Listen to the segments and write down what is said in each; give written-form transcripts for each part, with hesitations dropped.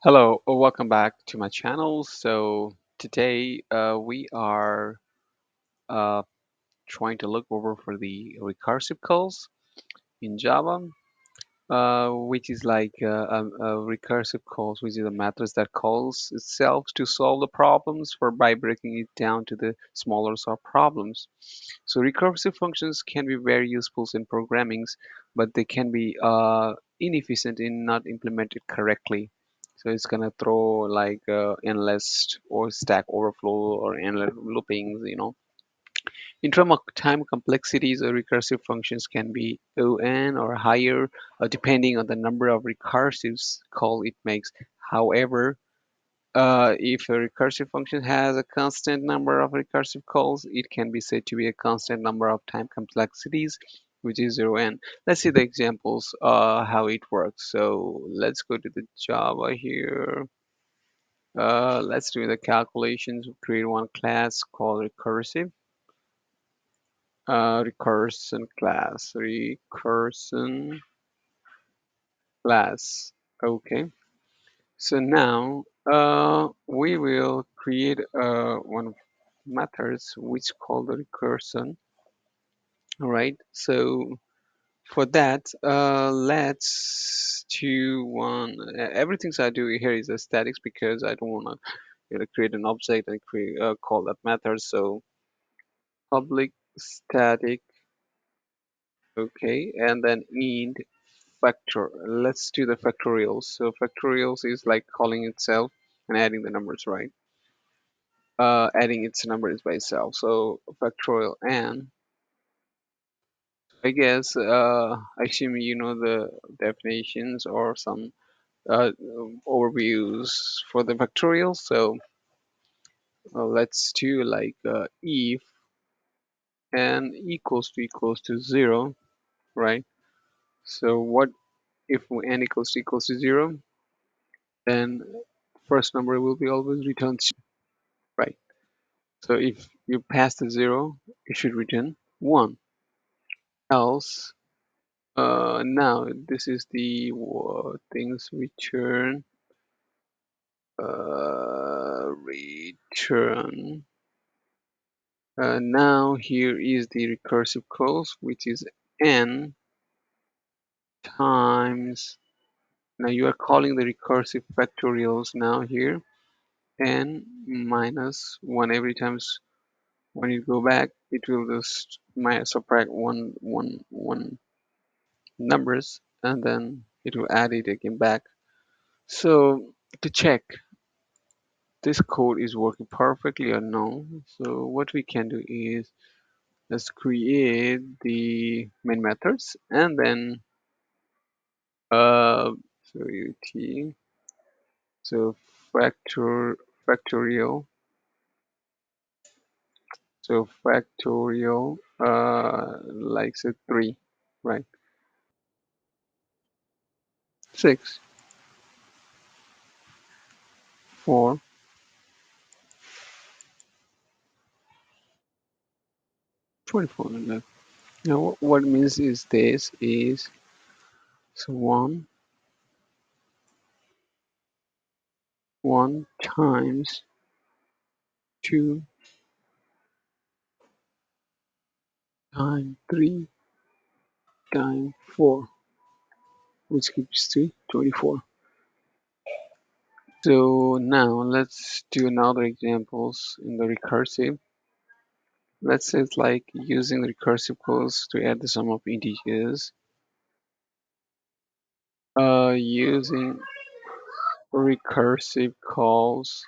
Hello, welcome back to my channel. So today we are uh, trying to look over for the recursive calls in Java, which is like a recursive calls, which is a method that calls itself to solve the problems for by breaking it down to the smaller sub problems. So recursive functions can be very useful in programmings, but they can be inefficient in not implemented correctly. So it's gonna throw like endless or stack overflow or endless loopings. In terms of time complexities, recursive functions can be O(n) or higher, depending on the number of recursives call it makes. However, if a recursive function has a constant number of recursive calls, it can be said to be a constant number of time complexities, which is O(n). Let's see the examples, how it works. So let's go to the Java here. Let's do the calculations. Create one class called recursive. Recursion class. Okay. So now we will create one of methods which called the recursion. All right. So for that, let's do one. Everything I do here is a statics because I don't want to create an object and create call that method. So public static. Okay, and then int factor. Let's do the factorials. So factorials is like calling itself and adding the numbers, right? Adding its numbers by itself. So factorial n. I guess assume you know the definitions or some overviews for the factorial. So let's do like if n equals to 0, right? So what if n equals to 0? Then first number will be always returned, right? So if you pass the 0, it should return 1. Else, now this is the things return. Return. Now here is the recursive calls, which is n times. Now you are calling the recursive factorials now here, n minus 1 every time. When you go back, it will just subtract one numbers, and then it will add it again back. So to check this code is working perfectly or no, so what we can do is let's create the main methods and then so ut so factor factorial so factorial like say 3, right? 6, 4, 24. Now what it means is this is so 1 times 2 times 3 times 4, which gives to 24. So now let's do another examples in the recursive. Let's say it's like using the recursive calls to add the sum of integers. Using recursive calls,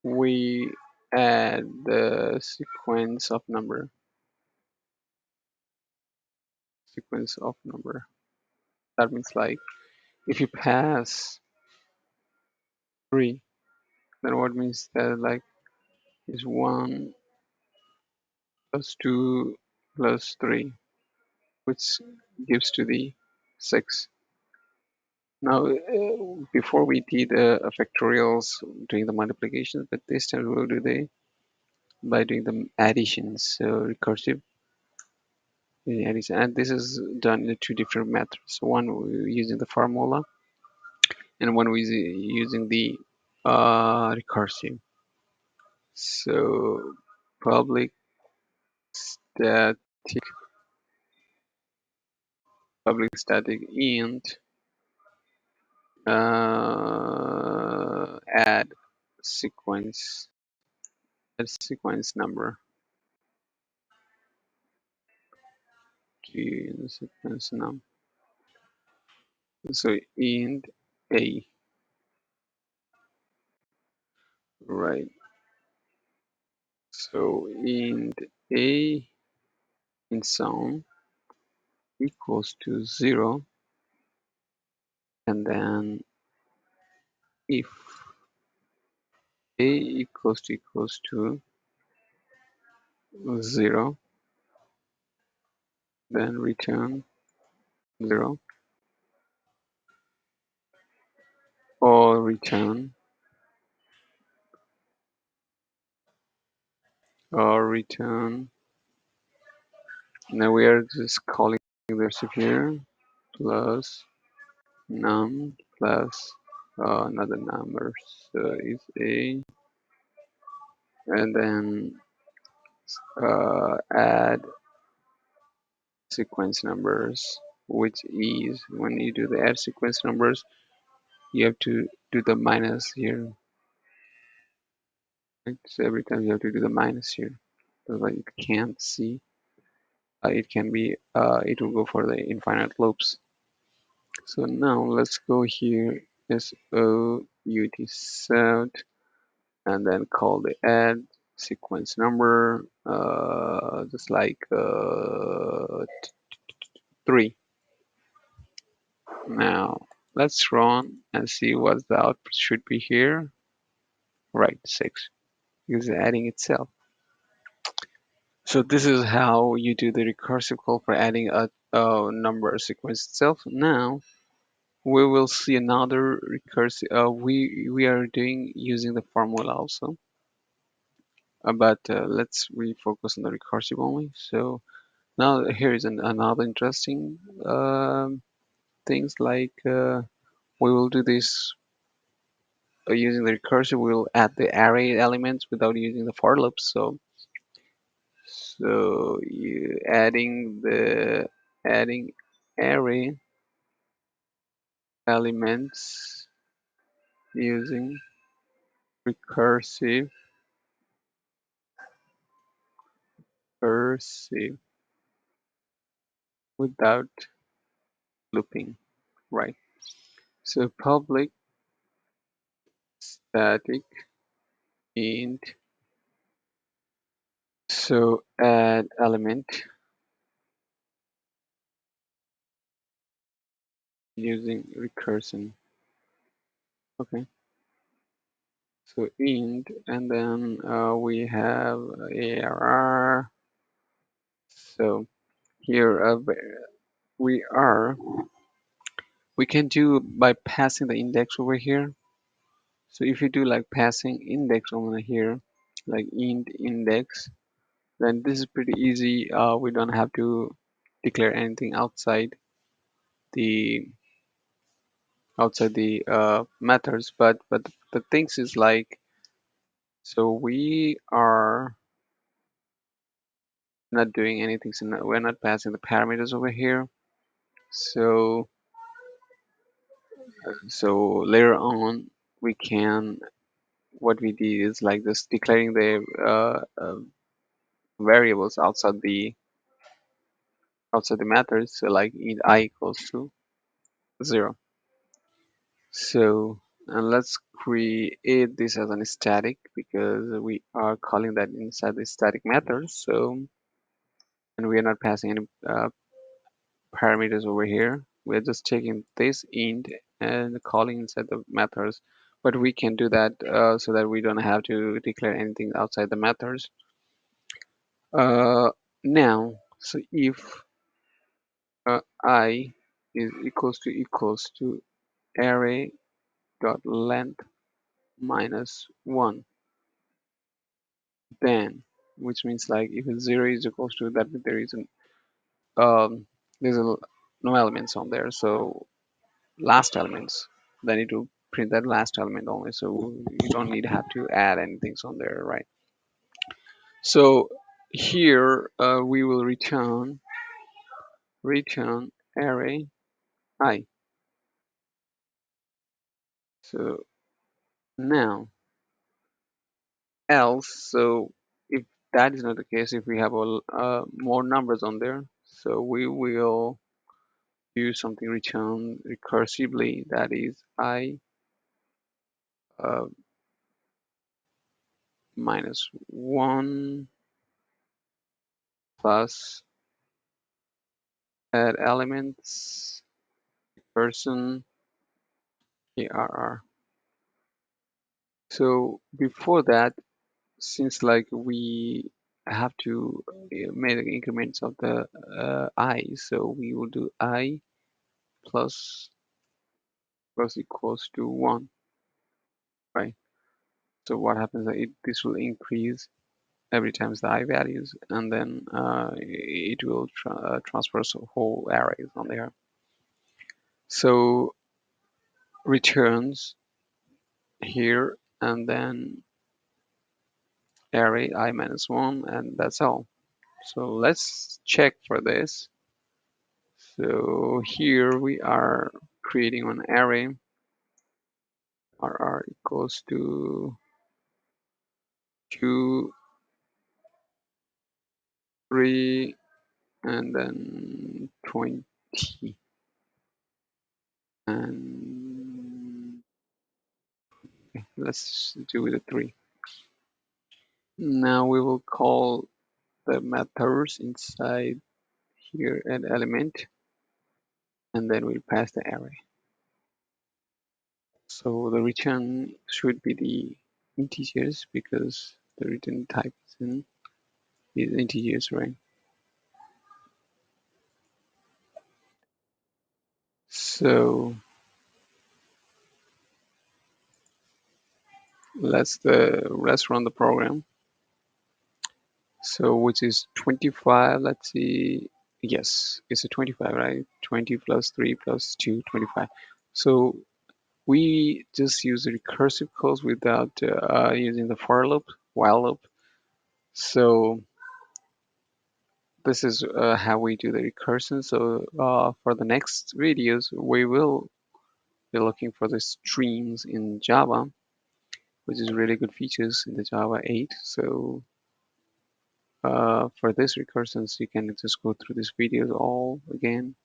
we add the sequence of number. That means like if you pass 3, then what means that like is 1 plus 2 plus 3, which gives to the 6. Now, before we did factorials doing the multiplications, but this time we will do the by doing the additions. So recursive addition, and this is done in two different methods. One using the formula, and when we're using the recursive. So public static int add sequence number to sequence num. So int a, right? So int a in sum equals to 0, and then if a equals to 0, then return 0 or return. Now we are just calling this here plus num plus another number, so it's a, and then add sequence numbers, which is when you do the add sequence numbers, you have to do the minus here. Right? So every time you have to do the minus here, so that you can't see. It can be it will go for the infinite loops. So now let's go here, SOUT, and then call the add sequence number, just like 3. Now let's run and see what the output should be here. Right, 6, because it's adding itself. So this is how you do the recursive call for adding a number sequence itself. Now we will see another recursive. We are doing using the formula also, but let's refocus on the recursive only. So now here is another interesting things like we will do this using the recursive. We'll add the array elements without using the for loops. So you adding array elements using recursive recursive without looping, right? So public static int, so add element using recursion. Okay, so int, and then we have arr. So here we can do by passing the index over here. So if you do like passing index over here, like int index, then this is pretty easy. We don't have to declare anything the outside the methods, but the things is like, so we are not doing anything, so we're not passing the parameters over here. So later on we can, what we did is like this, declaring the variables outside the methods, so like int I equals to 0. So, and let's create this as a static because we are calling that inside the static method. So, and we are not passing any parameters over here. We're just taking this int and calling inside the methods. But we can do that so that we don't have to declare anything outside the methods. Now, so if I is equals to array dot length minus 1, then, which means like if 0 is equals to that, there is an there's no elements on there, so last elements. then it will print that last element only. So you don't need to have to add anything on there, right? So here we will return array I. So now else, so if that is not the case, if we have more numbers on there, so we will do something return recursively, that is I uh, minus 1 plus add elements person arr. So before that, since like we have to make the increments of the I, so we will do I plus equals to 1, right? So what happens is this will increase every time the I values, and then it will transfer whole arrays on there. So returns here, and then array I minus 1, and that's all. So let's check for this. So here we are creating an array. RR equals to 2, 3, and then 20. And let's do with a 3. Now we will call the methods inside here an element, and then we'll pass the array. So the return should be the integers because the return type is integers, right? So let's run the program. So which is 25. Let's see. Yes, it's a 25, right? 20 plus 3 plus 2, 25. So we just use the recursive calls without using the for loop, while loop. So this is how we do the recursion. So for the next videos, we will be looking for the streams in Java, which is really good features in the Java 8. So for this recursions, you can just go through these videos all again